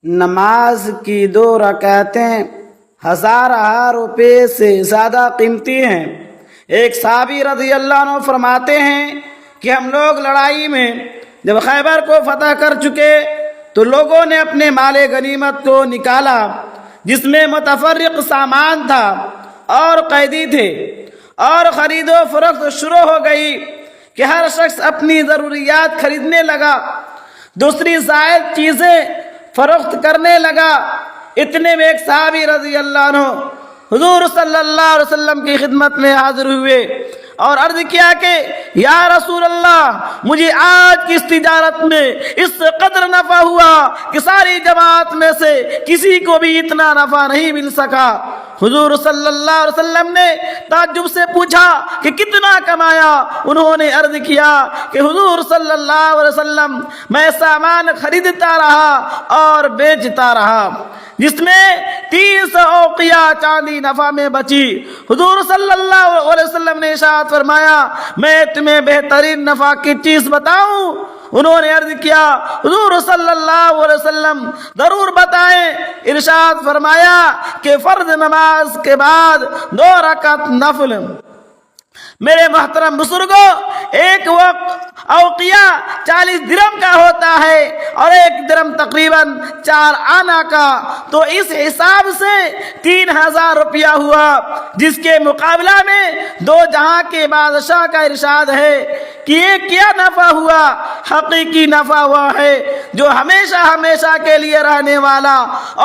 نماز کی 2 رکعتیں 1000 روپے سے زیادہ قیمتی ہیں۔ ایک صحابی رضی اللہ عنہ فرماتے ہیں کہ ہم لوگ لڑائی میں جب خیبر کو فتح کر چکے تو لوگوں نے اپنے مال غنیمت کو نکالا، جس میں متفرق سامان تھا اور قیدی تھے، اور خرید و فروخت شروع ہو گئی کہ ہر شخص اپنی ضروریات خریدنے لگا، دوسری زائد چیزیں فروخت کرنے لگا۔ اتنے میں ایک صحابی رضی اللہ عنہ حضور صلی اللہ علیہ وسلم کی خدمت میں حاضر ہوئے اور عرض کیا کہ یا رسول اللہ، مجھے آج کی اس تجارت میں اس قدر نفع ہوا کہ ساری جماعت میں سے کسی کو بھی اتنا نفع نہیں مل سکا۔ حضور صلی اللہ علیہ وسلم نے تعجب سے پوچھا کہ کتنا کمایا؟ انہوں نے عرض کیا کہ حضور صلی اللہ علیہ وسلم، میں سامان خریدتا رہا اور بیچتا رہا، جس میں 300 اوقیہ چاندی نفع میں بچی۔ حضور صلی اللہ علیہ وسلم نے ارشاد فرمایا، میں تمہیں بہترین نفع کی چیز بتاؤں؟ انہوں نے عرض کیا حضور صلی اللہ علیہ وسلم ضرور بتائیں۔ ارشاد فرمایا کہ فرض نماز کے بعد 2 رکعت نفل۔ میرے محترم بزرگوں، ایک وقت اوقیہ 40 درہم کا ہوتا ہے اور 1 درہم تقریباً 4 آنا کا، تو اس حساب سے 3000 روپیہ ہوا، جس کے مقابلہ میں 2 جہاں کے بادشاہ کا ارشاد ہے کہ یہ کیا نفع ہوا؟ حقیقی نفع ہوا ہے جو ہمیشہ ہمیشہ کے لیے رہنے والا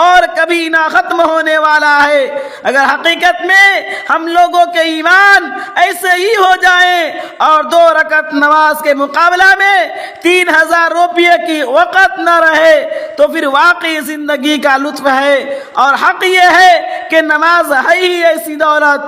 اور کبھی نہ ختم ہونے والا ہے۔ اگر حقیقت میں ہم لوگوں کے ایمان ایسے ہی ہو جائیں اور 2 رکعت نماز کے مقابلہ میں 3000 روپے کی وقت نہ رہے تو پھر واقعی زندگی کا لطف ہے، اور حق یہ ہے کہ نماز ہے ہی ایسی دولت